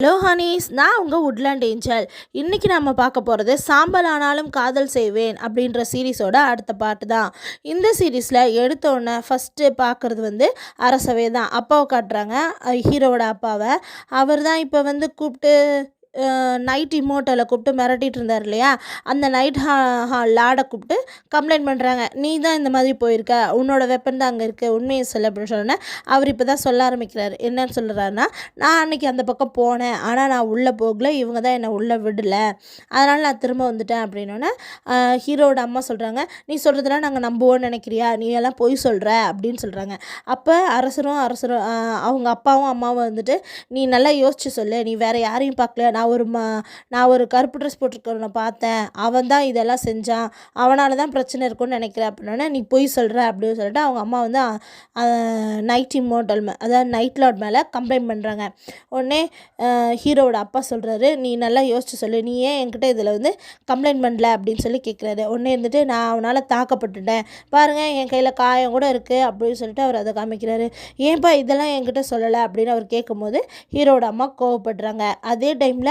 Hello Honey's, நான் உங்கள் woodland angel. இன்றைக்கி நம்ம பார்க்க போகிறது சாம்பல் ஆனாலும் காதல் செய்வேன் அப்படின்ற சீரீஸோட அடுத்த பாட்டு தான். இந்த சீரீஸில் எடுத்தோடனே ஃபஸ்ட்டு பார்க்குறது அரசவை தான். அப்பாவை காட்டுறாங்க, ஹீரோவோட அப்பாவை. அவர் தான் இப்போ கூப்பிட்டு நைட் இமோட்டலை கூப்பிட்டு மிரட்டிகிட்டு இருந்தார் இல்லையா, அந்த நைட் லாடை கூப்பிட்டு கம்ப்ளைண்ட் பண்ணுறாங்க. நீ தான் இந்த மாதிரி போயிருக்க, உன்னோட வெப்பன் தான் அங்கே இருக்குது, உண்மையை சொல்ல அப்படின்னு சொன்னோன்னே அவர் இப்போ தான் சொல்ல ஆரம்பிக்கிறார். என்னன்னு சொல்கிறாருன்னா, நான் அன்றைக்கி அந்த பக்கம் போனேன், ஆனால் நான் உள்ளே போகல, இவங்க தான் என்னை உள்ளே விடலை, அதனால் நான் திரும்ப வந்துட்டேன் அப்படின்னோடனே ஹீரோவோட அம்மா சொல்கிறாங்க, நீ சொல்கிறதெல்லாம் நாங்கள் நம்புவோன்னு நினைக்கிறியா, நீ எல்லாம் பொய் சொல்கிற அப்படின்னு சொல்கிறாங்க. அப்போ அரசரும் அவங்க அப்பாவும் அம்மாவும் நீ நல்லா யோசிச்சு சொல்லு, நீ வேறு யாரையும் பார்க்கல, நான் ஒரு கருப்பு ட்ரெஸ் போட்டிருக்கவனை பார்த்தேன், அவன் தான் இதெல்லாம் செஞ்சான், அவனால தான் பிரச்சனை இருக்கும்னு நினைக்கிறேன் அப்படின்னா நீ பொய் சொல்கிற அப்படின்னு சொல்லிட்டு அவங்க அம்மா நைட் இம்மோட்டல் அதாவது நைட் லார்ட் மேலே கம்ப்ளைண்ட் பண்ணுறாங்க. உடனே ஹீரோவோட அப்பா சொல்கிறாரு, நீ நல்லா யோசிச்சு சொல்லு, நீ ஏன் என்கிட்ட இதில் கம்ப்ளைண்ட் பண்ணல அப்படின்னு சொல்லி கேட்குறாரு. உடனே நான் அவனால் தாக்கப்பட்டுட்டேன், பாருங்கள் என் கையில் காயம் கூட இருக்குது அப்படின்னு சொல்லிட்டு அவர் அதை காமிக்கிறாரு. ஏன்பா இதெல்லாம் என்கிட்ட சொல்லலை அப்படின்னு அவர் கேட்கும்போது ஹீரோவோட அம்மா கோவப்படுறாங்க. அதே டைமில்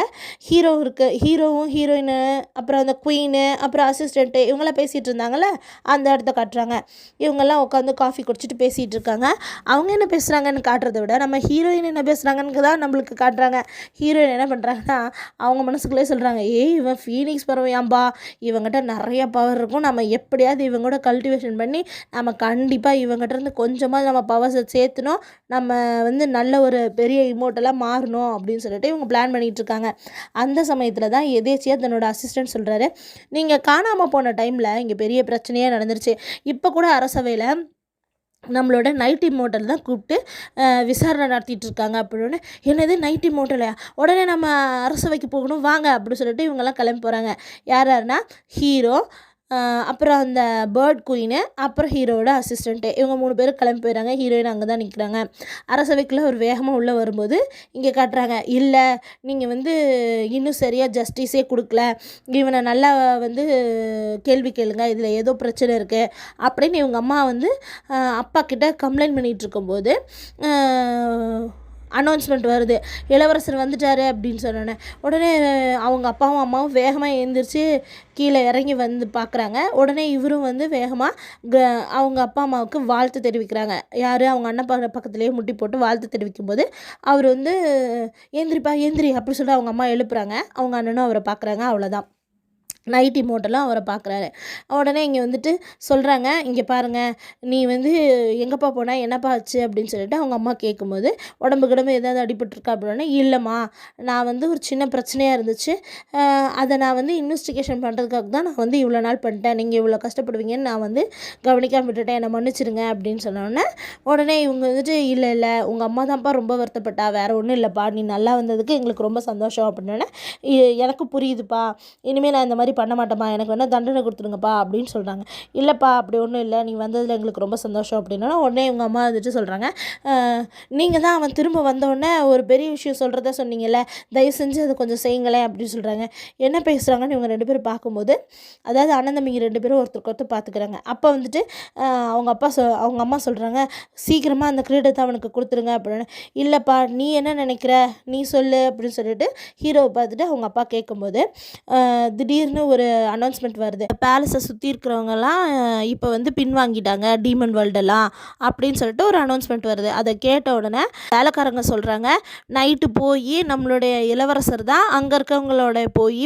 ஹீரோவும் ஹீரோயின், அப்புறம் அந்த குயினு, அப்புறம் அசிஸ்டண்ட்டு, இவங்களாம் பேசிகிட்டு இருந்தாங்கள்ல, அந்த இடத்த காட்டுறாங்க. இவங்கெல்லாம் உட்காந்து காஃபி குடிச்சிட்டு பேசிகிட்டு இருக்காங்க. அவங்க என்ன பேசுகிறாங்கன்னு காட்டுறதை விட நம்ம ஹீரோயின் என்ன பேசுகிறாங்கன்னு தான் நம்மளுக்கு காட்டுறாங்க. ஹீரோயின் என்ன பண்ணுறாங்கன்னா, அவங்க மனசுக்குள்ளே சொல்கிறாங்க, இவன் ஃபீனிக்ஸ் பறவையாம்பா, இவங்ககிட்ட நிறைய பவர் இருக்கும், நம்ம எப்படியாவது இவங்களோட கல்டிவேஷன் பண்ணி நம்ம கண்டிப்பாக இவங்ககிட்ட இருந்து கொஞ்சமாக நம்ம பவர்ஸை சேர்த்துனோம், நம்ம நல்ல ஒரு பெரிய இமோட்டலாக மாறணும் அப்படின்னு சொல்லிட்டு இவங்க பிளான் பண்ணிகிட்டு இருக்காங்க. அந்த சமயத்தில் தான் எதேச்சியாக தன்னோட அசிஸ்டன்ட் சொல்கிறாரு, நீங்கள் காணாமல் போன டைமில் இங்கே பெரிய பிரச்சனையாக நடந்துருச்சு, இப்போ கூட அரசவையில் நம்மளோட நைட் இம்மோட்டல் தான் கூப்பிட்டு விசாரணை நடத்திட்டு இருக்காங்க அப்படின்னு. என்னது நைட் இம்மோட்டலையா, உடனே நம்ம அரசவைக்கு போகணும் வாங்க அப்படின்னு சொல்லிட்டு இவங்கெல்லாம் கிளம்பி போகிறாங்க. யாருன்னா ஹீரோ, அப்புறம் அந்த பேர்ட் குயினு, அப்புறம் ஹீரோவோட அசிஸ்டண்ட்டு, இவங்க 3 பேரும் கிளம்பி போயிடறாங்க. ஹீரோயின் அங்கே தான் நிற்கிறாங்க. அரசவைக்குள்ளே ஒரு வேகமாக உள்ளே வரும்போது இங்கே காட்டுறாங்க, இல்லை நீங்கள் இன்னும் சரியாக ஜஸ்டிஸே கொடுக்கல, இவனை நல்லா கேள்வி கேளுங்க, இதில் ஏதோ பிரச்சனை இருக்குது அப்படின்னு இவங்க அம்மா அப்பா கிட்ட கம்ப்ளைண்ட் பண்ணிகிட்டு இருக்கும்போது அனௌன்ஸ்மெண்ட் வருது, இளவரசர் வந்துட்டார் அப்படின்னு சொன்னோன்னே உடனே அவங்க அப்பாவும் அம்மாவும் வேகமாக எழுந்திரிச்சு கீழே இறங்கி பார்க்குறாங்க. உடனே இவரும் வேகமாக அவங்க அப்பா அம்மாவுக்கு வாழ்த்து தெரிவிக்கிறாங்க. யார், அவங்க அண்ணன் பக்கத்துலேயே முட்டி போட்டு வாழ்த்து தெரிவிக்கும்போது அவர் ஏந்திரிப்பா ஏந்திரி அப்படி சொல்லிட்டு அவங்க அம்மா எழுப்புறாங்க. அவங்க அண்ணனும் அவரை பார்க்குறாங்க. அவ்வளோதான், நைட் இமோட்டெல்லாம் அவரை பார்க்குறாரு. உடனே இங்கே சொல்கிறாங்க, இங்கே பாருங்கள், நீ எங்கப்பா போனால் என்னப்பா ஆச்சு அப்படின்னு சொல்லிட்டு அவங்க அம்மா கேட்கும்போது, உடம்பு ஏதாவது அடிபட்டுருக்கா அப்படின்னா, இல்லைம்மா நான் ஒரு சின்ன பிரச்சனையாக இருந்துச்சு, அதை நான் இன்வெஸ்டிகேஷன் பண்ணுறதுக்காக தான் நான் இவ்வளோ நாள் பண்ணிட்டேன், நீங்கள் இவ்வளோ கஷ்டப்படுவீங்கன்னு நான் கவனிக்காமல் விட்டுட்டேன், என்னை மன்னிச்சிருங்க அப்படின்னு சொன்னோன்னே உடனே இவங்க இல்லை உங்கள் அம்மா தான்ப்பா ரொம்ப வருத்தப்பட்டா, வேறு ஒன்றும் இல்லைப்பா, நீ நல்லா வந்ததுக்கு எங்களுக்கு ரொம்ப சந்தோஷம் அப்படின்னோடனே எனக்கு புரியுதுப்பா, இனிமேல் நான் இந்த மாதிரி பண்ண மாட்டேம்மா, எனக்கு வேணால் தண்டனை கொடுத்துருங்கப்பா அப்படின்னு சொல்கிறாங்க. இல்லைப்பா அப்படி ஒன்றும் இல்லை, நீ வந்ததில் எங்களுக்கு ரொம்ப சந்தோஷம் அப்படின்னா உடனே இவங்க அம்மா சொல்கிறாங்க, நீங்கள் தான் அவன் திரும்ப வந்தோடனே ஒரு பெரிய விஷயம் சொல்கிறத சொன்னீங்கல்ல, தயவு செஞ்சு அதை கொஞ்சம் செய்யுங்களேன் அப்படின்னு சொல்கிறாங்க. என்ன பேசுகிறாங்கன்னு இவங்க 2 பேரும் பார்க்கும்போது, அதாவது அண்ணன் தம்பிங்க 2 பேரும் ஒருத்தருக்கு ஒருத்தர் பார்த்துக்கிறாங்க. அப்போ அவங்க அம்மா சொல்கிறாங்க, சீக்கிரமாக அந்த கிரீடத்தை அவனுக்கு கொடுத்துருங்க அப்படின்னு. இல்லைப்பா நீ என்ன நினைக்கிற, நீ சொல்லு அப்படின்னு சொல்லிட்டு ஹீரோவை பார்த்துட்டு அவங்க அப்பா கேட்கும்போது திடீர்னு ஒரு அனௌன்ஸ்மெண்ட் வருது, பேலஸை சுற்றி இருக்கிறவங்கலாம் இப்போ பின்வாங்கிட்டாங்க, டீமன் வேர்ல்டெல்லாம் அப்படின்னு சொல்லிட்டு ஒரு அனௌன்ஸ்மெண்ட் வருது. அதை கேட்ட உடனே வேலைக்காரங்க சொல்கிறாங்க, நைட்டு போய் நம்மளுடைய இளவரசர் தான் அங்கே இருக்கவங்களோட போய்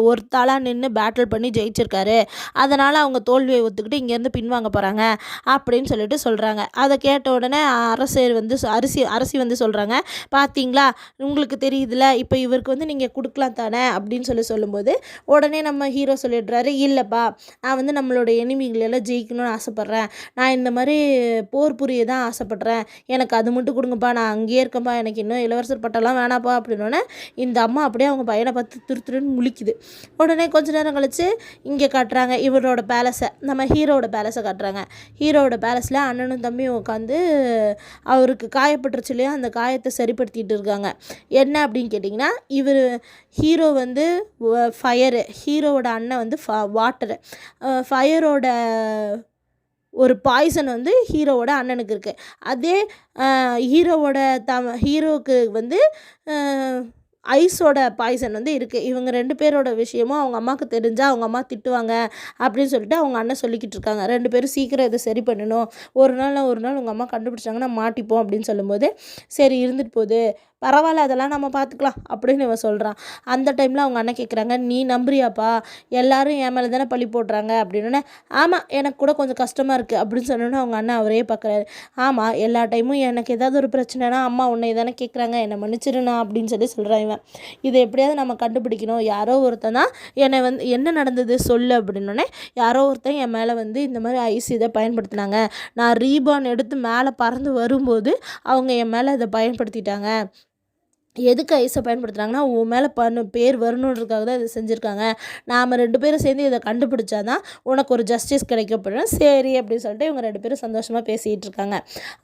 ஒருத்தாளாக நின்று பேட்டில் பண்ணி ஜெயிச்சிருக்காரு, அதனால் அவங்க தோல்வியை ஒத்துக்கிட்டு இங்கேருந்து பின்வாங்க போகிறாங்க அப்படின்னு சொல்லிட்டு சொல்கிறாங்க. அதை கேட்ட உடனே அரசி சொல்கிறாங்க, பார்த்தீங்களா உங்களுக்கு தெரியுதுல, இப்போ இவருக்கு நீங்கள் கொடுக்கலாம் தானே அப்படின்னு சொல்லும்போது உடனே நம்ம ஹீரோ சொல்லிடுறாரு, இல்லைப்பா நான் நம்மளோட எனிமிகளெல்லாம் ஜெயிக்கணும்னு ஆசைப்பட்றேன், நான் இந்த மாதிரி போர் புரிய தான் ஆசைப்பட்றேன், எனக்கு அது மட்டும் கொடுங்கப்பா, நான் அங்கேயே இருக்கேன்ப்பா, எனக்கு இன்னும் இளவரசர் பட்டம்லாம் வேணாப்பா அப்படின்னோடனே இந்த அம்மா அப்படியே அவங்க பையனை பார்த்து திருத்துருன்னு முழிக்குது. உடனே கொஞ்ச நேரம் கழித்து இங்கே காட்டுறாங்க இவரோட பேலஸை, நம்ம ஹீரோவோட பேலஸை காட்டுறாங்க. ஹீரோவோட பேலஸில் அண்ணனும் தம்பியும் உட்காந்து அவருக்கு காயப்பட்டுருச்சு இல்லையா, அந்த காயத்தை சரிப்படுத்திட்டு இருக்காங்க. என்ன அப்படின்னு கேட்டிங்கன்னா, ஹீரோ ஃபயரு, ஹீரோவோட அண்ணன் வாட்டரு, ஃபயரோட ஒரு பாய்சன் ஹீரோவோட அண்ணனுக்கு இருக்குது. அதே ஹீரோவுக்கு ஐஸோட பாய்சன் வந்து இருக்குது. இவங்க 2 பேரோட விஷயமும் அவங்க அம்மாவுக்கு தெரிஞ்சால் அவங்க அம்மா திட்டுவாங்க அப்படின்னு சொல்லிட்டு அவங்க அண்ணன் சொல்லிக்கிட்டு இருக்காங்க. 2 பேரும் சீக்கிரம் இதை சரி பண்ணணும், ஒரு நாள் உங்கள் அம்மா கண்டுபிடிச்சாங்கன்னா மாட்டிப்போம் அப்படின்னு சொல்லும்போது, சரி இருந்துட்டு போகுது, பரவாயில்ல அதெல்லாம் நம்ம பார்த்துக்கலாம் அப்படின்னு இவன் சொல்கிறான். அந்த டைமில் அவங்க அண்ணன் கேட்குறாங்க, நீ நம்புறியாப்பா, எல்லாரும் என் மேலே தானே பழி போடுறாங்க அப்படின்னு. ஆமாம் எனக்கு கூட கொஞ்சம் கஷ்டமாக இருக்குது அப்படின்னு சொன்னோன்னே அவங்க அண்ணன் அவரே பார்க்குறாரு. ஆமாம் எல்லா டைமும் எனக்கு ஏதாவது ஒரு பிரச்சனைனா அம்மா உன்னை தானே கேட்குறாங்க, என்னை மன்னிச்சிருண்ணா அப்படின்னு சொல்கிறான் இவன். இதை எப்படியாவது நம்ம கண்டுபிடிக்கணும், யாரோ ஒருத்தன் தான் என்னை வந்து என்ன நடந்தது சொல்லு அப்படின்னோடனே, யாரோ ஒருத்தன் என் மேலே வந்து இந்த மாதிரி ஐஸ் இதை பயன்படுத்தினாங்க, நான் ரீபான் எடுத்து மேலே பறந்து வரும்போது அவங்க என் மேலே இதை பயன்படுத்திட்டாங்க, எதுக்கு ஐஸை பயன்படுத்துகிறாங்கன்னா உன் மேலே பேர் வரணுன்றதுக்காக தான் இதை செஞ்சுருக்காங்க, நாம் 2 பேரும் சேர்ந்து இதை கண்டுபிடிச்சா தான் உனக்கு ஒரு ஜஸ்டிஸ் கிடைக்கப்படும், சரி அப்படின்னு சொல்லிட்டு இவங்க 2 பேரும் சந்தோஷமாக பேசிகிட்டு இருக்காங்க.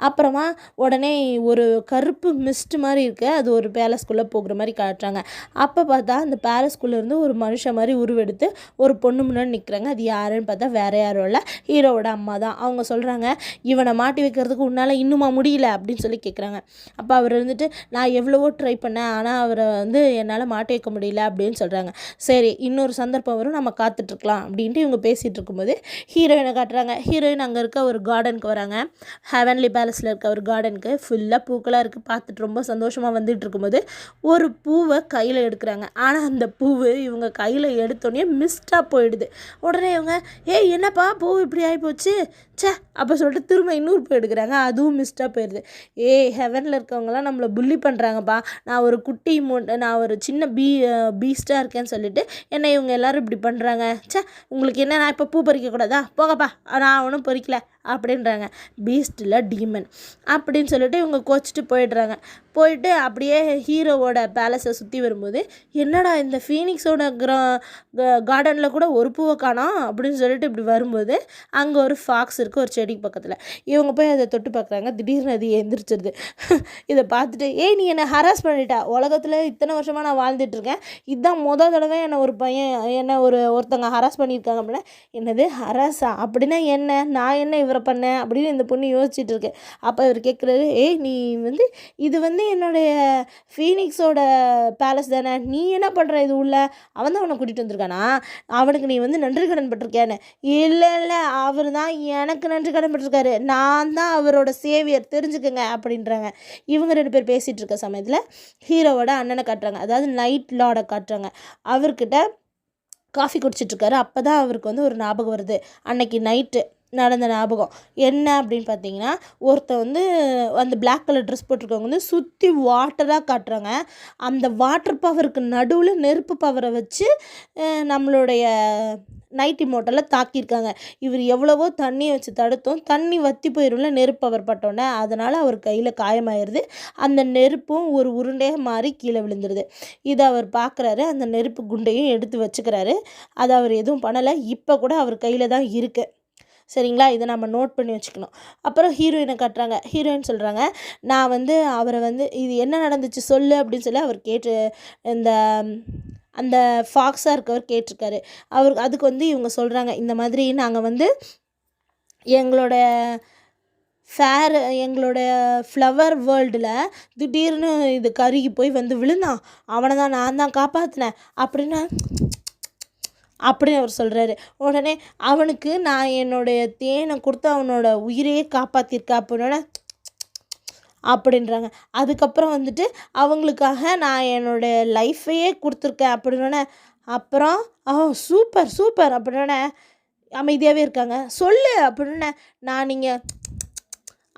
அப்புறமா உடனே ஒரு கருப்பு மிஸ்ட் மாதிரி இருக்குது, அது ஒரு பேலஸ்குள்ளே போகிற மாதிரி காட்டுறாங்க. அப்போ பார்த்தா அந்த பேலஸ்குள்ளேருந்து ஒரு மனுஷன் மாதிரி உருவெடுத்து ஒரு பொண்ணு முன்னாடி நிற்கிறாங்க. அது யாருன்னு பார்த்தா வேறு யாரும் இல்லை, ஹீரோவோட அம்மா தான். அவங்க சொல்கிறாங்க, இவனை மாட்டி வைக்கிறதுக்கு உன்னால் இன்னுமா முடியல அப்படின்னு சொல்லி கேட்குறாங்க. அப்போ அவர் இருந்துட்டு, நான் எவ்வளவோ ட்ரை பண்ணேன், ஆனால் அவரை வந்து என்னால் மாட்டி வைக்க முடியல அப்படின்னு சொல்கிறாங்க. சரி இன்னொரு சந்தர்ப்பம் வரும், நம்ம காத்துட்ருக்கலாம் அப்படின்ட்டு இவங்க பேசிகிட்டு இருக்கும்போது ஹீரோயினை காட்டுறாங்க. ஹீரோயின் அங்கே இருக்க ஒரு கார்டனுக்கு வராங்க. ஹெவன்லி பேலஸில் இருக்க ஒரு கார்டனுக்கு ஃபுல்லாக பூக்களாக இருக்குது. பார்த்துட்டு ரொம்ப சந்தோஷமாக வந்துட்டு இருக்கும்போது ஒரு பூவை கையில் எடுக்கிறாங்க. ஆனால் அந்த பூவு இவங்க கையில் எடுத்தோடனே மிஸ்டாக போயிடுது. உடனே இவங்க, ஏய் என்னப்பா பூ இப்படி ஆகிப்போச்சு, சே அப்போ சொல்லிட்டு திரும்ப இன்னொரு பூ எடுக்கிறாங்க, அதுவும் மிஸ்டாக போயிடுது. ஹெவனில் இருக்கவங்களாம் நம்மளை புள்ளி பண்ணுறாங்கப்பா, நான் ஒரு குட்டி நான் ஒரு சின்ன பீஸ்டாக இருக்கேன்னு சொல்லிட்டு என்னை இவங்க எல்லோரும் இப்படி பண்ணுறாங்க, சே உங்களுக்கு என்ன நான் இப்போ பூ பறிக்கக்கூடாதா, போங்கப்பா நான் ஒன்றும் பறிக்கல அப்படின்றாங்க. பீஸ்டில் டீமன் அப்படின்னு சொல்லிட்டு இவங்க கோச்சிட்டு போயிடுறாங்க. போயிட்டு அப்படியே ஹீரோவோட பேலஸை சுற்றி வரும்போது, என்னடா இந்த ஃபீனிக்ஸோட கார்டனில் கூட ஒரு பூவை காணோம் அப்படின்னு சொல்லிட்டு இப்படி வரும்போது அங்கே ஒரு ஃபாக்ஸ் இருக்குது ஒரு செடிக்கு பக்கத்தில். இவங்க போய் அதை தொட்டு பார்க்குறாங்க. திடீர்னு அது எந்திரிச்சிருது. இதை பார்த்துட்டு, ஏய் நீ என்னை ஹராஸ் பண்ணிட்டா, உலகத்தில் இத்தனை வருஷமாக நான் வாழ்ந்துட்டுருக்கேன், இதுதான் தடவை என்னை ஒரு பையன் ஒருத்தங்க ஹராஸ் பண்ணியிருக்காங்க அப்படின்னா. என்னது ஹராஸா அப்படின்னா என்ன, நான் என்ன இவரை பண்ணேன் அப்படின்னு இந்த பொண்ணு யோசிச்சுட்டு இருக்கு. அப்போ இவர் கேட்குறாரு, ஏய் நீ வந்து இது வந்து என்னுடைய ஃபீனிக்ஸோட பேலஸ் தானே, நீ என்ன பண்ணுற இது உள்ள, அவன் தான் அவனை கூட்டிகிட்டு வந்திருக்கானா, அவனுக்கு நீ வந்து நன்றி கடன் பட்டிருக்கேன்னு. இல்லை அவர் தான் எனக்கு நன்றி கடன் பட்டிருக்காரு, நான் தான் அவரோட சேவியர் தெரிஞ்சுக்கங்க அப்படின்றாங்க. இவங்க 2 பேர் பேசிகிட்டு இருக்க சமயத்தில் ஹீரோவோட அண்ணனை காட்டுறாங்க, அதாவது நைட் லார்டை காட்டுறாங்க. அவர்கிட்ட காஃபி குடிச்சிட்ருக்காரு. அப்போ தான் அவருக்கு வந்து ஒரு ஞாபகம் வருது, அன்னைக்கு நைட்டு நடந்த ஞாபகம். என்ன அப்படின்னு பார்த்தீங்கன்னா, ஒருத்தர் வந்து அந்த பிளாக் கலர் ட்ரெஸ் போட்டிருக்கவங்க வந்து சுற்றி வாட்டராக காட்டுறாங்க. அந்த வாட்டர் பவருக்கு நடுவில் நெருப்பு பவரை வச்சு நம்மளுடைய நைட் இமோட்டலில் தாக்கியிருக்காங்க. இவர் எவ்வளவோ தண்ணியை வச்சு தடுத்தோம், தண்ணி வற்றி போயிரும்ல நெருப்பு பவர் பட்டோன்னே, அதனால் அவர் கையில் காயமாயிருது. அந்த நெருப்பும் ஒரு உருண்டையாக மாறி கீழே விழுந்துருது. இதை அவர் பார்க்குறாரு, அந்த நெருப்பு குண்டையும் எடுத்து வச்சுக்கிறாரு. அதை அவர் எதுவும் பண்ணலை. இப்போ கூட அவர் கையில் தான் இருக்குது, சரிங்களா, இதை நம்ம நோட் பண்ணி வச்சுக்கணும். அப்புறம் ஹீரோயினை காட்டுறாங்க. ஹீரோயின் சொல்கிறாங்க, நான் வந்து அவரை வந்து இது என்ன நடந்துச்சு சொல்லு அப்படின்னு சொல்லி அவர் இந்த அந்த ஃபாக்ஸாக இருக்கவர் கேட்டிருக்காரு. அதுக்கு வந்து இவங்க சொல்கிறாங்க, இந்த மாதிரி நாங்கள் வந்து எங்களோட எங்களோட ஃப்ளவர் வேர்ல்டில் திடீர்னு இது கருகி போய் வந்து விழுந்தான், அவனை தான் நான் தான் காப்பாற்றினேன் அப்படின்னு அவர் சொல்கிறாரு. உடனே அவனுக்கு நான் என்னுடைய தேனை கொடுத்து அவனோட உயிரையே காப்பாற்றிருக்கா அப்படின்றாங்க. அதுக்கப்புறம் வந்துட்டு அவங்களுக்காக நான் என்னோடய லைஃப்பையே கொடுத்துருக்கேன் அப்படின்னோடனே, அப்புறம் சூப்பர் அப்படின்னோடனே அமைதியாகவே இருக்காங்க. சொல்லு அப்படின்னே, நான் நீங்கள்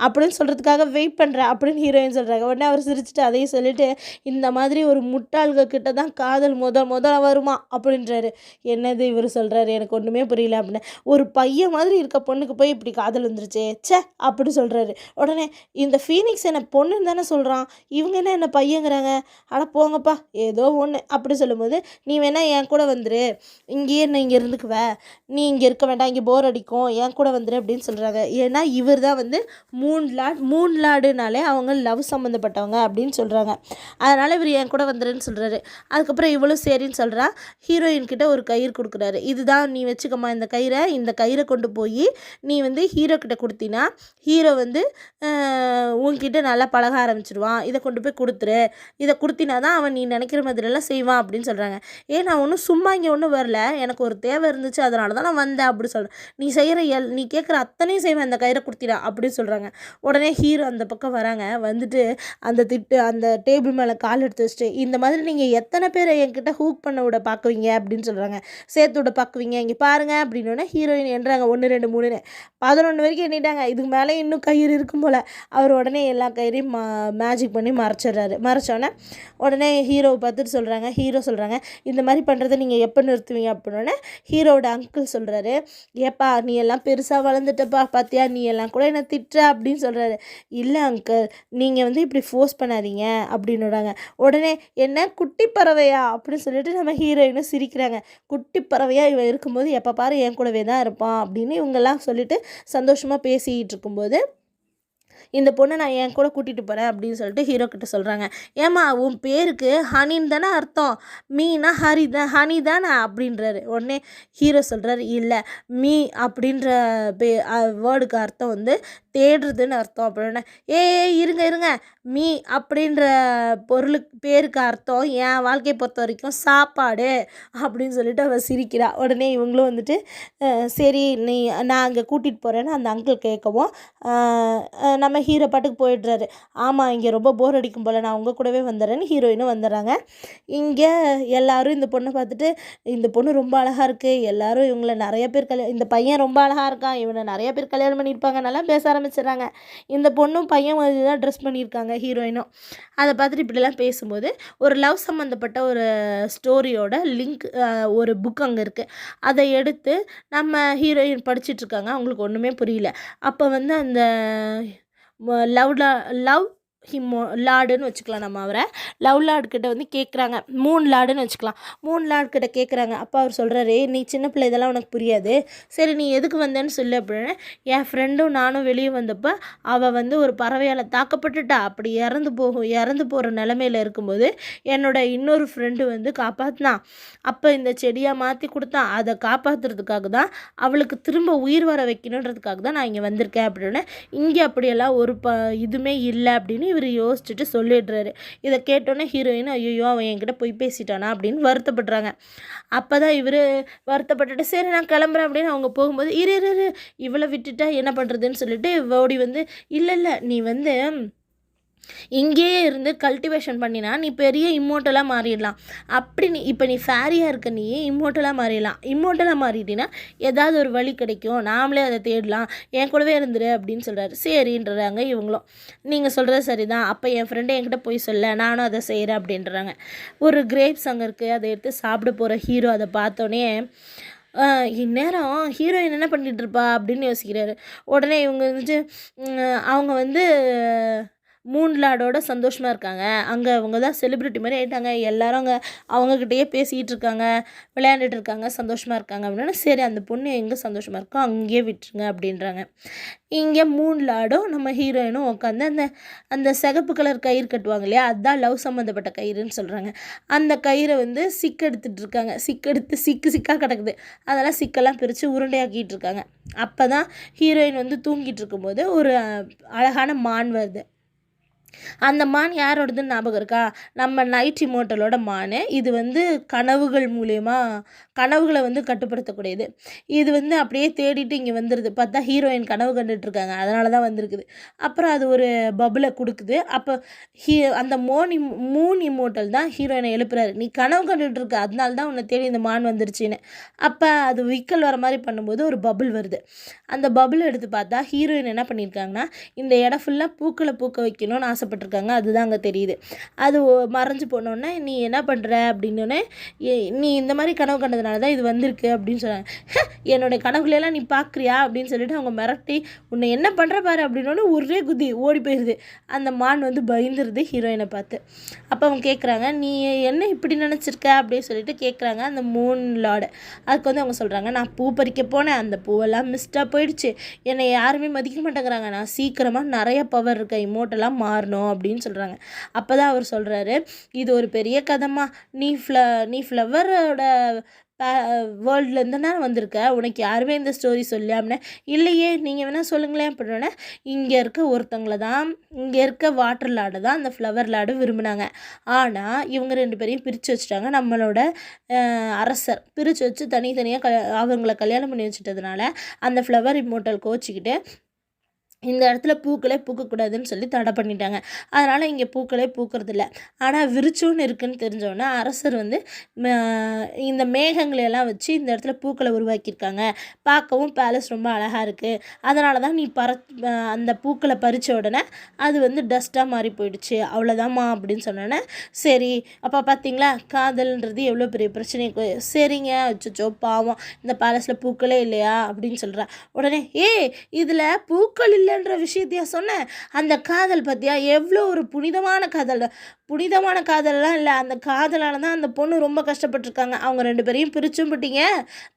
அப்படின்னு சொல்கிறதுக்காக வெயிட் பண்ணுறேன் அப்படின்னு ஹீரோயின் சொல்கிறாங்க. உடனே அவர் சிரிச்சுட்டு அதையும் சொல்லிவிட்டு, இந்த மாதிரி ஒரு முட்டாள்கள் கிட்ட தான் காதல் முதல்ல வருமா அப்படின்றாரு. என்னது இவர் சொல்கிறாரு, எனக்கு ஒன்றுமே புரியல அப்படின்னு. ஒரு பையன் மாதிரி இருக்க பொண்ணுக்கு போய் இப்படி காதல் வந்துருச்சே சே அப்படி சொல்கிறாரு. உடனே இந்த ஃபீனிக்ஸ் என்ன பொண்ணுன்னு தானே சொல்கிறான், இவங்க என்ன பையங்கிறாங்க, ஆனால் போங்கப்பா ஏதோ ஒன்று அப்படி சொல்லும்போது, நீ வேணா என் கூட வந்துரு, இங்கேயே நான் இங்கே இருந்துக்குவ, நீ இங்கே இருக்க வேண்டாம், இங்கே போர் அடிக்கும், என் கூட வந்துரு அப்படின்னு சொல்கிறாங்க. ஏன்னா இவர் தான் வந்து மூன் லாடுனாலே அவங்க லவ் சம்மந்தப்பட்டவங்க அப்படின்னு சொல்கிறாங்க. அதனால் இவர் என் கூட வந்துடுன்னு சொல்கிறாரு. அதுக்கப்புறம் இவளும் சரின்னு சொல்கிறா. ஹீரோயின் கிட்ட ஒரு கயிறு கொடுக்குறாரு. இதுதான் நீ வச்சுக்கம்மா இந்த கயிறை கொண்டு போய் நீ வந்து ஹீரோ கிட்ட கொடுத்தினா ஹீரோ வந்து உன்கிட்ட நல்லா பழக ஆரம்பிச்சிடுவான். இதை கொண்டு போய் கொடுத்துரு. இதை கொடுத்தினா தான் அவன் நீ நினைக்கிற மாதிரிலாம் செய்வான் அப்படின்னு சொல்கிறாங்க. நான் ஒன்றும் சும்மா இங்கே ஒன்றும் வரல, எனக்கு ஒரு தேவை இருந்துச்சு, அதனால தான் நான் வந்தேன் அப்படின்னு சொல்கிறேன். நீ கேட்குற அத்தனையும் செய்வேன் இந்த கயிறை கொடுத்தினா அப்படின்னு சொல்கிறாங்க. உடனே ஹீரோ அந்த பக்கம் வராங்க. வந்துட்டு அந்த டேபிள் மேலே கால் எடுத்து வச்சுட்டு, இந்த மாதிரி நீங்கள் எத்தனை பேரை என்கிட்ட ஹூக் பண்ண விட பார்க்குவீங்க அப்படின்னு சொல்கிறாங்க. சேர்த்து விட பார்க்குவீங்க, இங்கே பாருங்கள் அப்படின்னோடனே ஹீரோயின் என்றாங்க 1 2 3 11 வரைக்கும் எண்ணிட்டாங்க. இதுக்கு மேலே இன்னும் கயிறு இருக்கும் போல். அவர் உடனே எல்லா கயிறையும் மேஜிக் பண்ணி மறைச்சோன்னே உடனே ஹீரோவை பார்த்துட்டு சொல்கிறாங்க. இந்த மாதிரி பண்ணுறதை நீங்கள் எப்போ நிறுத்துவீங்க அப்படின்னோடனே ஹீரோவோட அங்கிள் சொல்கிறாரு, ஏப்பா நீ எல்லாம் பெருசாக வளர்ந்துட்டப்பா, பார்த்தியா நீ எல்லாம் கூட என்னை திட்டுற அப்படின்னு சொல்கிறாரு. இல்லை அங்கிள், நீங்கள் வந்து இப்படி ஃபோர்ஸ் பண்ணாதீங்க அப்படின்னுறாங்க. உடனே என்ன குட்டி பறவையா அப்படின்னு சொல்லிட்டு நம்ம ஹீரோயினும் சிரிக்கிறாங்க. குட்டி பறவையாக இவன் இருக்கும்போது எப்போ பாரு என் கூடவே தான் இருப்பான் அப்படின்னு இவங்கெல்லாம் சொல்லிட்டு சந்தோஷமாக பேசிக்கிட்டு இருக்கும்போது இந்த பொண்ணை நான் என் கூட கூட்டிகிட்டு போகிறேன் அப்படின்னு சொல்லிட்டு ஹீரோ கிட்ட சொல்கிறாங்க. ஏம்மா உன் பேருக்கு ஹனின்னு தானே அர்த்தம், மீனா ஹனி தானே அப்படின்றாரு. உடனே ஹீரோ சொல்கிறாரு, இல்லை மீ அப்படின்ற வேர்டுக்கு அர்த்தம் வந்து தேடுறதுன்னு அர்த்தம் அப்படின்னா. இருங்க மீ அப்படின்ற பேருக்கு அர்த்தம் என் வாழ்க்கையை பொறுத்த வரைக்கும் சாப்பாடு அப்படின்னு சொல்லிட்டு அவள் சிரிக்கிறா. உடனே இவங்களும் வந்துட்டு சரி நான் அங்கே கூட்டிகிட்டு போகிறேன்னு அந்த அங்கிள் கேட்கவும் நம்ம ஹீரோ பாட்டுக்கு போயிடுறாரு. ஆமாம் இங்கே ரொம்ப போர் அடிக்கும் போல், நான் உங்கள் கூடவே வந்துடுறேன்னு ஹீரோயினும் வந்துடுறாங்க. இங்கே எல்லோரும் இந்த பொண்ணை பார்த்துட்டு, இந்த பொண்ணு ரொம்ப அழகாக இருக்குது, எல்லோரும் இவங்களை நிறைய பேர் இந்த பையன் ரொம்ப அழகாக இருக்கான், இவனை நிறைய பேர் கல்யாணம் பண்ணியிருப்பாங்க, நல்லா பேச ஆரம்பிச்சிடுறாங்க. இந்த பொண்ணும் பையன் மாதிரி தான் ட்ரெஸ் பண்ணியிருக்காங்க ஹீரோயினும். அதை பார்த்துட்டு இப்படிலாம் பேசும்போது ஒரு லவ் சம்மந்தப்பட்ட ஒரு ஸ்டோரியோட லிங்க் ஒரு புக் அங்கே இருக்குது. அதை எடுத்து நம்ம ஹீரோயின் படிச்சிட்ருக்காங்க. அவங்களுக்கு ஒன்றுமே புரியல. அப்போ வந்து அந்த லவ் லாடுன்னு வச்சுக்கலாம், நம்ம அவரை லவ் லாடுக்கிட்ட வந்து கேட்குறாங்க. மூன் லாடுன்னு வச்சுக்கலாம். மூன் லாடுக்கிட்ட கேட்குறாங்க. அப்போ அவர் சொல்கிறாரு, நீ சின்ன பிள்ளை, இதெல்லாம் உனக்கு புரியாது, சரி நீ எதுக்கு வந்தேன்னு சொல்லு அப்படின்னு. என் ஃப்ரெண்டும் நானும் வெளியே வந்தப்போ அவள் வந்து ஒரு பறவையால் தாக்கப்பட்டுட்டா, அப்படி இறந்து போகிற நிலமையில் இருக்கும்போது என்னோட இன்னொரு ஃப்ரெண்டு வந்து காப்பாற்றினான். அப்போ இந்த செடியாக மாற்றி கொடுத்தான். அதை காப்பாற்றுறதுக்காக தான், அவளுக்கு திரும்ப உயிர் வர வைக்கணுன்றதுக்காக தான் நான் இங்கே வந்திருக்கேன் அப்படின்னு. இங்கே அப்படியெல்லாம் ஒரு இதுவுமே இல்லை அப்படின்னு இவர் யோசிச்சுட்டு சொல்லிடுறாரு. இதை கேட்டோன்னே ஹீரோயின் ஐயோ அவன் என்கிட்ட போய் பேசிட்டானா அப்படின்னு வருத்தப்படுறாங்க. அப்போ தான் இவர் வருத்தப்பட்டுட்டு சரி நான் கிளம்புறேன் அப்படின்னு அவங்க போகும்போது இரு இவளை விட்டுட்டா என்ன பண்ணுறதுன்னு சொல்லிட்டு ஓடி வந்து இல்லை நீ வந்து இங்கேயே இருந்து கல்டிவேஷன் பண்ணினா நீ பெரிய இம்மோர்ட்டலாக மாறிடலாம். அப்படி இப்போ நீ ஃபேரியாக இருக்க நீ இம்மோர்ட்டலாக மாறிடலாம். இம்மோர்ட்டலாக மாறிட்டினா ஏதாவது ஒரு வழி கிடைக்கும், நாமளே அதை தேடலாம், என் கூடவே இருந்துரு அப்படின்னு சொல்கிறாரு. சரின்றாங்க இவங்களும். நீங்கள் சொல்கிறது சரிதான், அப்போ என் ஃப்ரெண்டு என்கிட்ட போய் சொல்ல, நானும் அதை செய்கிறேன் அப்படின்றாங்க. ஒரு கிரேப்ஸ் அங்கே இருக்குது, அதை எடுத்து சாப்பிட போகிற ஹீரோ அதை பார்த்தோன்னே இந்நேரம் ஹீரோயின் என்ன பண்ணிகிட்டு இருப்பா அப்படின்னு யோசிக்கிறாரு. உடனே இவங்க வந்துட்டு அவங்க வந்து மூன் லாடோட சந்தோஷமாக இருக்காங்க. அங்கே அவங்க தான் செலிப்ரிட்டி மாதிரி ஆகிட்டாங்க. எல்லோரும் அங்கே அவங்கக்கிட்டேயே பேசிகிட்டு இருக்காங்க, விளையாண்டுட்டு இருக்காங்க, சந்தோஷமாக இருக்காங்க அப்படின்னா சரி அந்த பொண்ணு எங்கே சந்தோஷமாக இருக்கோ அங்கேயே விட்டுருங்க அப்படின்றாங்க. இங்கே மூன் லாடும் நம்ம ஹீரோயினும் உட்காந்து அந்த சிகப்பு கலர் கயிறு கட்டுவாங்க இல்லையா, அதுதான் லவ் சம்மந்தப்பட்ட கயிறுன்னு சொல்கிறாங்க. அந்த கயிறை வந்து சிக்கெடுத்துட்டு இருக்காங்க. சிக்காக கிடக்குது. அதெல்லாம் சிக்கெல்லாம் பிரித்து உருண்டையாக்கிட்டு இருக்காங்க. அப்போ தான் ஹீரோயின் வந்து தூங்கிட்டு இருக்கும்போது ஒரு அழகான மான் வருது. அந்த மான் யாரோடதுன்னு ஞாபகம் இருக்கா? நம்ம நைட் இம்மோர்ட்டலோட மான். இது வந்து கனவுகளை வந்து கட்டுப்படுத்தக்கூடியது. இது வந்து அப்படியே தேடிட்டு இங்கே வந்துடுது. பார்த்தா ஹீரோயின் கனவு கண்டுட்ருக்காங்க, அதனால தான் வந்திருக்குது. அப்புறம் அது ஒரு பபுளை கொடுக்குது. அப்போ அந்த மூன் இம்மோர்ட்டல் தான் ஹீரோயினை எழுப்புறாரு. நீ கனவு கண்டுட்ருக்க, அதனால தான் உன்னை தேடி இந்த மான் வந்துருச்சுன்னு. அப்போ அது விக்கல் வர மாதிரி பண்ணும்போது ஒரு பபுள் வருது. அந்த பபுள் எடுத்து பார்த்தா ஹீரோயின் என்ன பண்ணியிருக்காங்கன்னா, இந்த இடம் ஃபுல்லாக பூக்களை பூக்க வைக்கணும்னு ஆசைப்பட்டிருக்காங்க, அதுதான் அங்கே தெரியுது. அது மறைஞ்சு போனோடனே நீ என்ன பண்ணுற அப்படின்னோடனே, நீ இந்த மாதிரி கனவு கண்டதுனால தான் இது வந்திருக்கு அப்படின்னு சொன்னாங்க. என்னுடைய கனவுலையெல்லாம் நீ பார்க்குறியா அப்படின்னு சொல்லிட்டு அவங்க மிரட்டி, உன்னை என்ன பண்ணுற பாரு அப்படின்னோடனே ஒரே குதி ஓடி போயிடுது. அந்த மான் வந்து பயந்துருது ஹீரோயினை பார்த்து. அப்போ அவங்க கேட்குறாங்க, நீ என்ன இப்படி நினச்சிருக்க அப்படின்னு சொல்லிட்டு கேட்குறாங்க அந்த மூன் லார்டு. அதுக்கு வந்து அவங்க சொல்கிறாங்க, நான் பூ பறிக்க போனேன், அந்த பூவெல்லாம் மிஸ்டாக போயிடுச்சு, என்னை யாருமே மதிக்க மாட்டேங்கிறாங்க, நான் சீக்கிரமாக நிறைய பவர் இருக்க இமோட்டெல்லாம் மாறணும் அப்படின்னு சொல்கிறாங்க. அப்போ தான் அவர் சொல்கிறாரு, இது ஒரு பெரிய கதைம்மா, நீ ஃப்ளவரோட வேர்ல்ட்லேருந்து தான் வந்திருக்க, உனக்கு யாருமே இந்த ஸ்டோரி சொல்லி அப்படின்னா, இல்லையே நீங்கள் வேணால் சொல்லுங்களேன் அப்படின்னோடனே, இங்கே இருக்க ஒருத்தங்களை தான், இங்கே இருக்க வாட்டர் லார்டை தான் அந்த ஃப்ளவர் லார்டு விரும்பினாங்க. ஆனால் இவங்க 2 பேரையும் பிரித்து வச்சுட்டாங்க. நம்மளோட அரசர் பிரித்து வச்சு தனித்தனியாக அவங்கள கல்யாணம் பண்ணி வச்சுட்டதுனால அந்த ஃப்ளவர் இம்மோர்டல் கோச்சிக்கிட்டு இந்த இடத்துல பூக்களே பூக்கக்கூடாதுன்னு சொல்லி தடை பண்ணிட்டாங்க. அதனால் இங்கே பூக்களே பூக்கிறதில்ல. ஆனால் விரிச்சோன்னு இருக்குதுன்னு தெரிஞ்சோடனே அரசர் வந்து இந்த மேகங்களையெல்லாம் வச்சு இந்த இடத்துல பூக்களை உருவாக்கியிருக்காங்க, பார்க்கவும் பேலஸ் ரொம்ப அழகாக இருக்குது, அதனால தான் நீ அந்த பூக்களை பறித்த உடனே அது வந்து டஸ்ட்டாக மாறி போயிடுச்சு, அவ்வளோதாம்மா அப்படின்னு சொன்னோன்னே, சரி அப்போ பார்த்தீங்களா காதல்ன்றது எவ்வளோ பெரிய பிரச்சனை, சரிங்க அச்சோ பாவம் இந்த பேலஸில் பூக்களே இல்லையா அப்படின்னு சொல்கிறேன். உடனே இதில் பூக்கள் இல்லை ன்ற விஷயத்தையா சொன்னேன், அந்த காதல் பற்றியா எவ்வளோ ஒரு புனிதமான காதல்லாம் இல்லை, அந்த காதலால் தான் அந்த பொண்ணு ரொம்ப கஷ்டப்பட்டுருக்காங்க, அவங்க 2 பேரையும் பிரிச்சும் போட்டிங்க,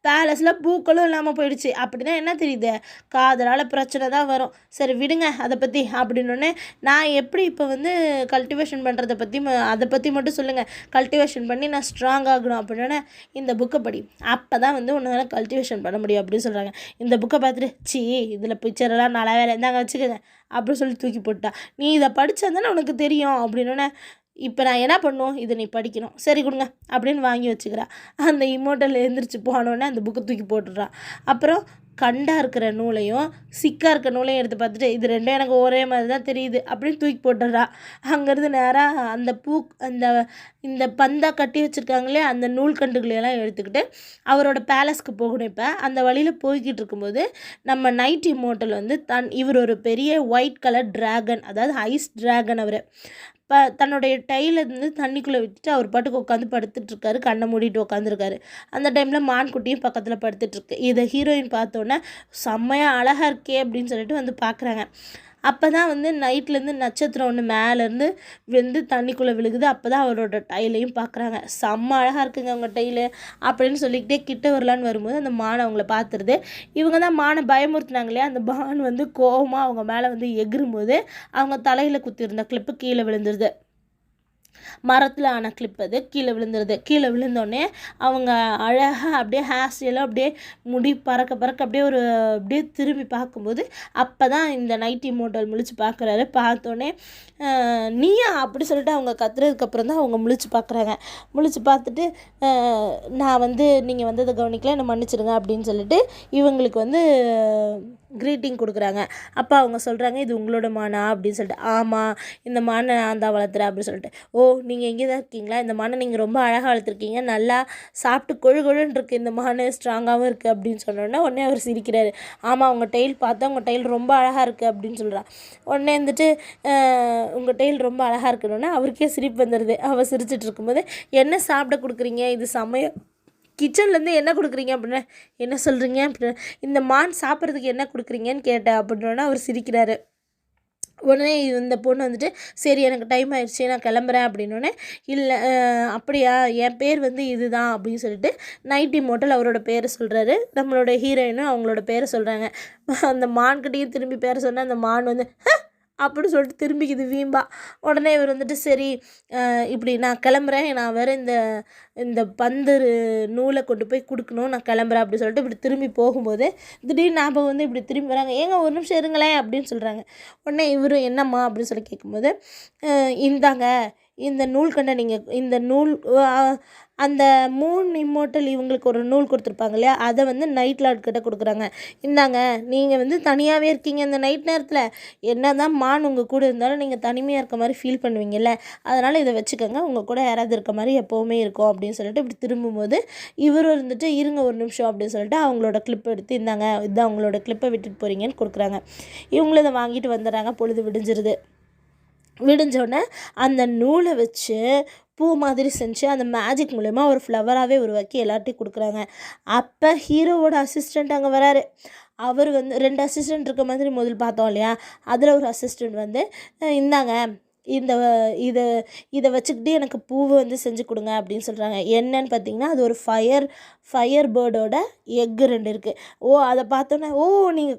பேலஸில் பூக்களும் இல்லாமல் போயிடுச்சு, அப்படின்னா என்ன தெரியுது, காதலால் பிரச்சனை தான் வரும், சரி விடுங்க அதை பற்றி அப்படின்னோடனே, நான் எப்படி இப்போ வந்து கல்டிவேஷன் பண்ணுறதை பற்றி அதை பற்றி மட்டும் சொல்லுங்கள், கல்டிவேஷன் பண்ணி நான் ஸ்ட்ராங் ஆகணும் அப்படின்னோடனே, இந்த புக்கை படி, அப்போ தான் வந்து உன்னால் கல்டிவேஷன் பண்ண முடியும் அப்படின்னு சொல்கிறாங்க. இந்த புக்கை பார்த்துட்டு இதில் பிக்சரெல்லாம் நல்லா வேலை இருந்தாங்க வச்சுக்கோங்க அப்படின்னு சொல்லி தூக்கி போட்டா, நீ இதை படித்தா தானே உனக்கு தெரியும் அப்படின்னோடனே, இப்போ நான் என்ன பண்ணுவோம், இதை நீ படிக்கணும், சரி கொடுங்க அப்படின்னு வாங்கி வச்சுக்கிறா. அந்த இமோட்டல் எழுந்திரிச்சு போனோடனே அந்த புக்கை தூக்கி போட்டுடுறான். அப்புறம் கண்டாக இருக்கிற நூலையும் சிக்காக இருக்கிற நூலையும் எடுத்து பார்த்துட்டு, இது 2 எனக்கு ஒரே மாதிரி தான் தெரியுது அப்படின்னு தூக்கி போட்டுடுறா. அங்கேருந்து நேராக அந்த இந்த பந்தாக கட்டி வச்சுருக்காங்களே அந்த நூல்கண்டுகளையெல்லாம் எடுத்துக்கிட்டு அவரோட பேலஸ்க்கு போகணும். இப்போ அந்த வழியில் போய்கிட்டு இருக்கும்போது நம்ம நைட் இமோட்டல் வந்து இவர் ஒரு பெரிய ஒயிட் கலர் ட்ராகன், அதாவது ஐஸ் ட்ராகன், அவர் தன்னுடைய டைலேருந்து தண்ணிக்குள்ளே விட்டுட்டு அவர் பாட்டுக்கு உட்காந்து படுத்துட்ருக்காரு, கண்ணை மூடிட்டு உட்காந்துருக்காரு. அந்த டைமில் மான்குட்டியும் பக்கத்தில் படுத்துட்ருக்கு. இதை ஹீரோயின் பார்த்தோன்னே செம்மையாக அழகாக இருக்கே அப்படின்னு சொல்லிட்டு வந்து பார்க்குறாங்க. அப்போ தான் வந்து நைட்லேருந்து நட்சத்திரம் ஒன்று மேலேருந்து வந்து தண்ணிக்குள்ளே விழுகுது. அப்போ தான் அவரோட டைலையும் பார்க்குறாங்க. செம்ம அழகாக இருக்குங்க அவங்க டைலு அப்படின்னு சொல்லிக்கிட்டே கிட்ட வரலான்னு வரும்போது அந்த மானை அவங்கள பார்த்துருது. இவங்க தான் மானை பயமுறுத்துனாங்க இல்லையா, அந்த மான் வந்து கோவமாக அவங்க மேலே வந்து எகிரும்போது அவங்க தலையில் குத்திருந்த கிளிப்பு கீழே விழுந்துருது. மரத்தில் ஆன கிளிப் அது கீழே விழுந்துருது. கீழே விழுந்தோடனே அவங்க அழகாக அப்படியே ஹேர்ஸ்டைலாம் அப்படியே முடி பறக்க அப்படியே திரும்பி பார்க்கும்போது அப்போ தான் இந்த நைட் இமோட்டல் முழிச்சு பார்க்குறாரு. பார்த்தோன்னே நீயா அப்படி சொல்லிட்டு அவங்க கத்துறதுக்கப்புறம் தான் அவங்க முழிச்சு பார்க்குறாங்க. முழிச்சு பார்த்துட்டு நான் வந்து நீங்கள் வந்ததை கவனிக்கல, என்னை மன்னிச்சிடுங்க அப்படின்னு சொல்லிட்டு இவங்களுக்கு வந்து க்ரீட்டிங் கொடுக்குறாங்க. அப்போ அவங்க சொல்கிறாங்க, இது உங்களோட மானா அப்படின்னு சொல்லிட்டு. ஆமாம், இந்த மானை நான் தான் வளர்த்துறேன் அப்படின்னு சொல்லிட்டு. நீங்கள் இங்கே தான் இருக்கீங்களா, இந்த மானை நீங்கள் ரொம்ப அழகாக வளர்த்துருக்கீங்க, நல்லா சாப்பிட்டு கொழுன்னு இருக்குது, இந்த மானை ஸ்ட்ராங்காகவும் இருக்குது அப்படின்னு சொன்னோடனே உடனே அவர் சிரிக்கிறாரு. ஆமாம், உங்கள் டெய்ல் பார்த்தா உங்கள் டெய்ல் ரொம்ப அழகாக இருக்குது அப்படின்னு சொல்கிறான். உடனே வந்துட்டு உங்கள் டெய்ல் ரொம்ப அழகாக இருக்கணுன்னா அவருக்கே சிரிப்பு வந்துடுது. அவர் சிரிச்சிட்டு இருக்கும்போது, என்ன சாப்பிட கொடுக்குறீங்க, இது சமையல் கிச்சன்லேருந்து என்ன கொடுக்குறீங்க அப்படின்னா, என்ன சொல்கிறீங்க அப்படின்னா, இந்த மான் சாப்பிட்றதுக்கு என்ன கொடுக்குறீங்கன்னு கேட்டேன் அப்படின்னோடனே அவர் சிரிக்கிறாரு. உடனே இந்த பொண்ணு வந்துட்டு, சரி எனக்கு டைம் ஆயிடுச்சு நான் கிளம்புறேன் அப்படின்னோடனே, இல்லை அப்படியா, என் பேர் வந்து இதுதான் அப்படின்னு சொல்லிட்டு நைட் இமோட்டல் அவரோட பேரை சொல்கிறாரு. நம்மளோட ஹீரோயினும் அவங்களோட பேரை சொல்கிறாங்க. அந்த மான்கிட்டையும் திரும்பி பேரை சொன்னால் அந்த மான் வந்து அப்படின்னு சொல்லிட்டு திரும்பிக்குது வீம்பா. உடனே இவர் வந்துட்டு, சரி இப்படி நான் கிளம்புறேன், நான் வேறு இந்த பந்து நூலை கொண்டு போய் கொடுக்கணும், நான் கிளம்புறேன் அப்படி சொல்லிட்டு இப்படி திரும்பி போகும்போது திடீர்னு ஞாபகம் வந்து இப்படி திரும்பி வராங்க. ஏங்க ஒரு நிமிஷம் இருங்களேன் அப்படின்னு சொல்கிறாங்க. உடனே இவரும் என்னம்மா அப்படின்னு சொல்லி கேட்கும்போது, இந்தாங்க இந்த நூல்கண்டை நீங்கள் இந்த நூல் அந்த மூன் இம்மோட்டல் இவங்களுக்கு ஒரு நூல் கொடுத்துருப்பாங்க இல்லையா, அதை வந்து நைட் லார்ட்கிட்ட கொடுக்குறாங்க. இந்தாங்க, நீங்கள் வந்து தனியாகவே இருக்கீங்க இந்த நைட் நேரத்தில், என்ன தான் மான் உங்கள் கூட இருந்தாலும் நீங்கள் தனிமையாக இருக்க மாதிரி ஃபீல் பண்ணுவீங்கல்ல, அதனால் இதை வச்சுக்கோங்க, உங்கள் கூட யாராவது இருக்க மாதிரி எப்போவுமே இருக்கும் அப்படின்னு சொல்லிட்டு இப்படி திரும்பும்போது இவரும் இருந்துட்டு, இருங்க ஒரு நிமிஷம் அப்படின்னு சொல்லிட்டு அவங்களோட கிளிப்பை எடுத்து, இந்தாங்க இதுதான் அவங்களோட கிளிப்பை விட்டுட்டு போகிறீங்கன்னு கொடுக்குறாங்க. இவங்களும் இதை வாங்கிட்டு வந்துடுறாங்க. பொழுது விடிஞ்சிருது. விடிஞ்சோடனே அந்த நூலை வச்சு பூ மாதிரி செஞ்சு அந்த மேஜிக் மூலயமா ஒரு ஃப்ளவராகவே உருவாக்கி எல்லார்ட்டையும் கொடுக்குறாங்க. அப்போ ஹீரோவோட அசிஸ்டண்ட் அங்கே வராரு. அவர் வந்து 2 அசிஸ்டண்ட் இருக்க மாதிரி முதல் பார்த்தோம் இல்லையா, அதில் ஒரு அசிஸ்டண்ட் வந்து இந்தாங்க இந்த இதை இதை வச்சுக்கிட்டு எனக்கு பூவை வந்து செஞ்சு கொடுங்க அப்படின்னு சொல்கிறாங்க. என்னன்னு பார்த்தீங்கன்னா அது ஒரு ஃபயர் பேர்டோட எக்கு 2 இருக்குது. அதை பார்த்தோன்னே நீங்கள்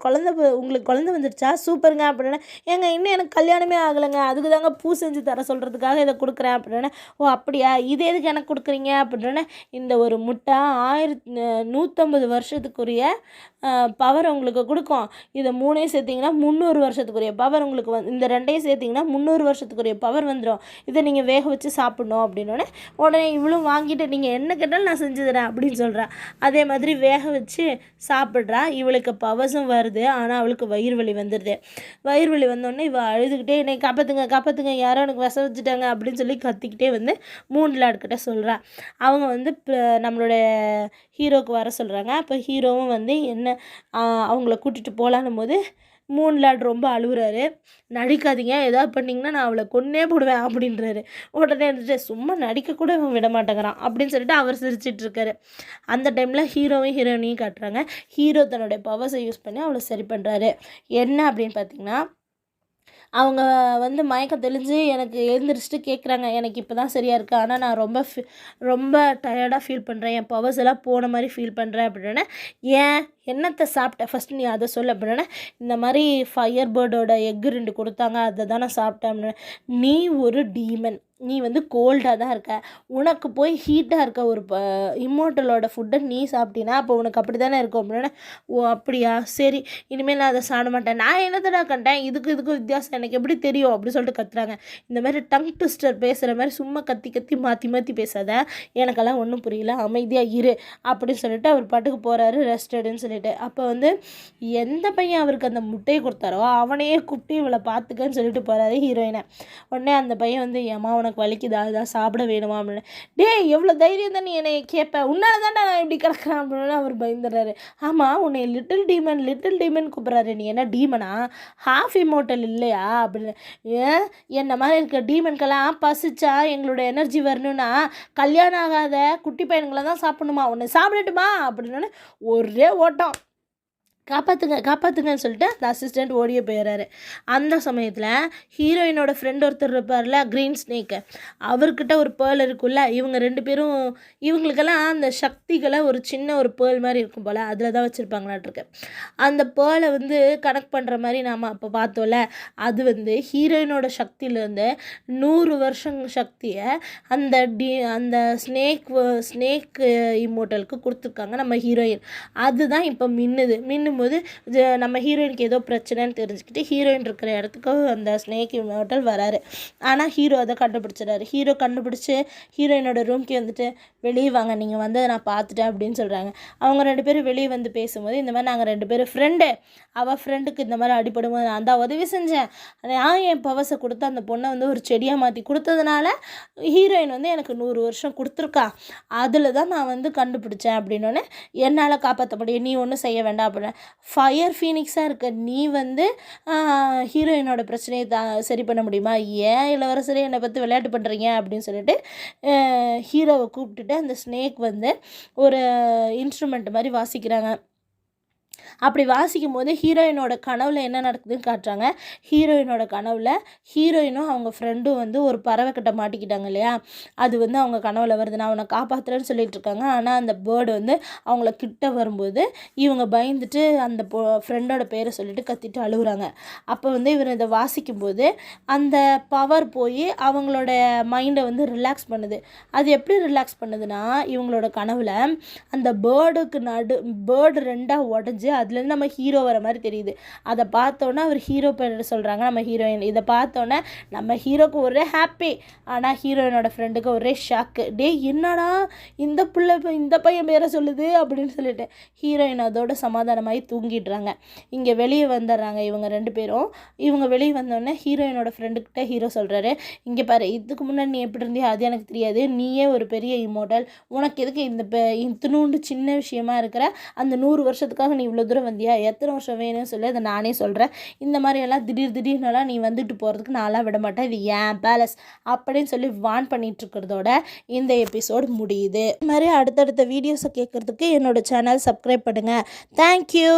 உங்களுக்கு குழந்த வந்துடுச்சா, சூப்பருங்க அப்படின்னா, ஏங்க இன்னும் எனக்கு கல்யாணமே ஆகலைங்க, அதுக்கு தாங்க பூ செஞ்சு தர சொல்கிறதுக்காக இதை கொடுக்குறேன் அப்படின்னா, அப்படியா, இது எதுக்கு எனக்கு கொடுக்குறீங்க அப்படின்னா, இந்த ஒரு முட்டை 150 வருஷத்துக்குரிய பவர் உங்களுக்கு கொடுக்கும், இதை 3 சேர்த்திங்கன்னா 300 வருஷத்துக்குரிய பவர் உங்களுக்கு இந்த 2 சேர்த்திங்கன்னா 300 வருஷத்துக்குரிய பவர் வந்துடும், இதை நீங்கள் வேக வச்சு சாப்பிட்ணும் அப்படின்னோடனே உடனே இவளும் வாங்கிட்டு நீங்கள் என்ன கேட்டாலும் நான் செஞ்சு தரேன் அப்படின்னு சொல்கிறேன். அதே மாதிரி வேக வச்சு சாப்பிட்றா. இவளுக்கு பவர்ஸும் வருது, ஆனால் அவளுக்கு வயிறு வலி வந்துடுது. வயிறு வலி வந்தோடனே இவள் அழுதுகிட்டே என்னை காப்பாற்றுங்க யாரோ எனக்கு விஷம் வச்சுட்டாங்க அப்படின்னு சொல்லி கத்திக்கிட்டே வந்து மூன்லாட்கிட்ட சொல்கிறா. அவங்க வந்து நம்மளோட ஹீரோவுக்கு வர சொல்கிறாங்க. அப்போ ஹீரோவும் வந்து அவங்கள கூட்டிகிட்டு போகலான்னும் போது மூன்லாட் ரொம்ப அழுகுறாரு. நடிக்காதீங்க, எதாவது பண்ணிங்கன்னா நான் அவளை கொன்னே போடுவேன் அப்படின்றாரு. உடனே இருந்துட்டு சும்மா நடிக்கக்கூட இவன் விட மாட்டேங்கிறான் அப்படின்னு சொல்லிட்டு அவர் சிரிச்சிட்ருக்காரு. அந்த டைமில் ஹீரோவும் ஹீரோயினையும் காட்டுறாங்க. ஹீரோ தன்னுடைய பவர்ஸை யூஸ் பண்ணி அவளை சரி பண்ணுறாரு. என்ன அப்படின்னு பார்த்தீங்கன்னா, அவங்க வந்து மயக்கம் தெளிஞ்சு எனக்கு எழுந்திரிச்சிட்டு கேட்குறாங்க, எனக்கு இப்போ தான் சரியாக இருக்குது, ஆனால் நான் ரொம்ப டயர்டாக ஃபீல் பண்ணுறேன், என் பவர்ஸ் எல்லாம் போன மாதிரி ஃபீல் பண்ணுறேன் அப்படின்னா, ஏன் என்னத்தை சாப்பிட்டேன் ஃபஸ்ட்டு நீ அதை சொல்ல அப்படின்னா, இந்த மாதிரி ஃபயர் பேர்டோட எக்கு 2 கொடுத்தாங்க, அதை தான் நான் சாப்பிட்டேன் அப்படின்னா, நீ ஒரு டீமன், நீ வந்து கோல்டாக தான் இருக்க, உனக்கு போய் ஹீட்டாக இருக்க ஒரு இம்மோர்ட்டலோட ஃபுட்டை நீ சாப்பிட்டீன்னா அப்போ உனக்கு அப்படி தானே இருக்கும் அப்படின்னா, அப்படியா, சரி இனிமேல் நான் அதை சாப்பிட மாட்டேன். நான் என்னத்தடா கண்டேன், இதுக்கு வித்தியாசம் எனக்கு எப்படி தெரியும் அப்படின்னு சொல்லிட்டு கத்துறாங்க. இந்த மாதிரி டங் ட்விஸ்டர் பேசுகிற மாதிரி சும்மா கத்தி மாற்றி பேசாத, எனக்கெல்லாம் ஒன்றும் புரியல, அமைதியாக இரு அப்படின்னு சொல்லிட்டு அவர் பாட்டுக்கு போகிறாரு ரெஸ்ட் எடுன்னு சொல்லிட்டு. அப்போ வந்து எந்த பையன் அவருக்கு அந்த முட்டையை கொடுத்தாரோ அவனையே கூப்பிட்டு இவளை பார்த்துக்கன்னு சொல்லிட்டு போகிறாரு ஹீரோயினை. உடனே அந்த பையன் வந்து ஏமா உனக்கு வலிக்குதா, அதுதான் சாப்பிட வேணுமா அப்படின்னு, எவ்வளோ தைரியம் தான் நீ என்னை கேட்பேன், உன்னால தான் நான் இப்படி கிடக்கிறேன் அப்படின்னு அவர் பயந்துடுறாரு. ஆமாம், உன்னை லிட்டில் டீமன் கூப்பிட்றாரு, நீ என்ன டீமனா, ஹாஃப் இம்மோர்ட்டல் இல்லையா அப்படின்னு. ஏன் என்ன மாதிரி இருக்க டீமனுக்கெல்லாம் பசிச்சா எங்களோட எனர்ஜி வரணும்னா கல்யாணம் ஆகாத குட்டி பையன்களை தான் சாப்பிடணுமா, உன்னை சாப்பிடட்டுமா அப்படின்னு ஒரே ஓட்டம். காப்பாற்றுங்கன்னு சொல்லிட்டு அந்த அசிஸ்டண்ட் ஓடியே போயிடுறாரு. அந்த சமயத்தில் ஹீரோயினோட ஃப்ரெண்ட் ஒருத்தர் இருப்பார்ல, க்ரீன் ஸ்னேக்கு, அவர்கிட்ட ஒரு பேர்ல் இருக்குல்ல, இவங்க 2 பேரும் இவங்களுக்கெல்லாம் அந்த சக்திகளை ஒரு சின்ன ஒரு பேர்ல் மாதிரி இருக்கும் போல், அதில் தான் வச்சுருப்பாங்களாட்டிருக்கு. அந்த பேர்லை வந்து கனெக்ட் பண்ணுற மாதிரி நாம் அப்போ பார்த்தோம்ல, அது வந்து ஹீரோயினோட சக்தியிலேருந்து 100 வருஷம் சக்தியை அந்த ஸ்னேக் இம்மோர்ட்டலுக்கு கொடுத்துருக்காங்க நம்ம ஹீரோயின். அதுதான் இப்போ மின்னும் போது நம்ம ஹீரோயினுக்கு ஏதோ பிரச்சனைன்னு தெரிஞ்சுக்கிட்டு ஹீரோயின் இருக்கிற இடத்துக்கு அந்த ஸ்னேக் இம்மோர்ட்டல் வராரு. ஆனால் ஹீரோ அதை கண்டுபிடிச்சிடறாரு. ஹீரோ கண்டுபிடிச்சி ஹீரோயினோட ரூம்க்கு வந்துட்டு, வெளியே வாங்க, நீங்கள் வந்து நான் பார்த்துட்டேன் அப்படின்னு சொல்கிறாங்க. அவங்க 2 பேரும் வெளியே வந்து பேசும்போது, இந்த மாதிரி நாங்கள் 2 பேரும் ஃப்ரெண்டு, அவள் ஃப்ரெண்டுக்கு இந்த மாதிரி அடிபடும்போது நான் தான் உதவி செஞ்சேன், நான் என் பவர்ஸை கொடுத்து அந்த பொண்ணை வந்து ஒரு செடியாக மாற்றி கொடுத்ததுனால ஹீரோயின் வந்து எனக்கு 100 வருஷம் கொடுத்துருக்கா, அதில் தான் நான் வந்து கண்டுபிடிச்சேன் அப்படின்னோடனே, என்னால் காப்பாற்ற முடியும், நீ ஒன்றும் செய்ய வேண்டாம் அப்படின்னு. ஃபயர் ஃபீனிக்ஸாக இருக்க நீ வந்து ஹீரோயினோட பிரச்சனையை சரி பண்ண முடியுமா, ஏன் இளவரசரே என்னை பற்றி விளையாட்டு பண்ணுறீங்க அப்படின்னு சொல்லிட்டு ஹீரோவை கூப்பிட்டுட்டு அந்த ஸ்னேக் வந்து ஒரு இன்ஸ்ட்ருமெண்ட் மாதிரி வாசிக்கிறாங்க. அப்படி வாசிக்கும் போது ஹீரோயினோட கனவில் என்ன நடக்குதுன்னு காட்டுறாங்க. ஹீரோயினோட கனவில் ஹீரோயினும் அவங்க ஃப்ரெண்டும் வந்து ஒரு பறவைக்கிட்ட மாட்டிக்கிட்டாங்க இல்லையா, அது வந்து அவங்க கனவில் வருது, நான் அவனை காப்பாற்றுறேன்னு சொல்லிட்டு இருக்காங்க. ஆனால் அந்த பேர்டு வந்து அவங்கள கிட்ட வரும்போது இவங்க பயந்துட்டு அந்த ஃப்ரெண்டோட பேரை சொல்லிட்டு கத்திட்டு அழுகுறாங்க. அப்போ வந்து இவர் இதை வாசிக்கும்போது அந்த பவர் போய் அவங்களோட மைண்டை வந்து ரிலாக்ஸ் பண்ணுது. அது எப்படி ரிலாக்ஸ் பண்ணுதுன்னா, இவங்களோட கனவில் அந்த பேர்டு 2 உடஞ்சி அதுலேருந்து நம்ம ஹீரோ வர மாதிரி தெரியுது. அதை பார்த்தோன்னே அவர் ஹீரோ பேர் சொல்கிறாங்க, நம்ம ஹீரோயின். இதை பார்த்தோன்னே நம்ம ஹீரோக்கு ஒரே ஹாப்பி, ஆனால் ஹீரோயினோட ஃப்ரெண்டுக்கு ஒரே ஷாக்கு. என்னடா இந்த பையன் பேரை சொல்லுது அப்படின்னு சொல்லிட்டு ஹீரோயின் அதோட சமாதானமாகி தூங்கிடுறாங்க. இங்கே வெளியே வந்துடுறாங்க இவங்க 2 பேரும். இவங்க வெளியே வந்தோடனே ஹீரோயினோட ஃப்ரெண்டுக்கிட்ட ஹீரோ சொல்கிறாரு, இங்கே பாரு, இதுக்கு முன்னாடி நீ எப்படி இருந்தியோ அது எனக்கு தெரியாது, நீயே ஒரு பெரிய இம்மோர்ட்டல், உனக்கு எதுக்கு இத்தினூண்டு சின்ன விஷயமா இருக்கிற அந்த 100 வருஷத்துக்காக நீ இவ்வளோ தூரம் வந்தியா, எத்தனை வருஷம் வேணும்னு சொல்லி அதை நானே சொல்கிறேன். இந்த மாதிரியெல்லாம் திடீர்னுலாம் நீ வந்துட்டு போகிறதுக்கு நான்லாம் விட மாட்டேன், இது ஏன் பேலஸ் அப்படின்னு சொல்லி வான் பண்ணிகிட்ருக்கிறதோட இந்த எபிசோடு முடியுது. இது மாதிரி அடுத்தடுத்த வீடியோஸை கேட்குறதுக்கு என்னோடய சேனல் சப்ஸ்கிரைப் பண்ணுங்கள். தேங்க்யூ.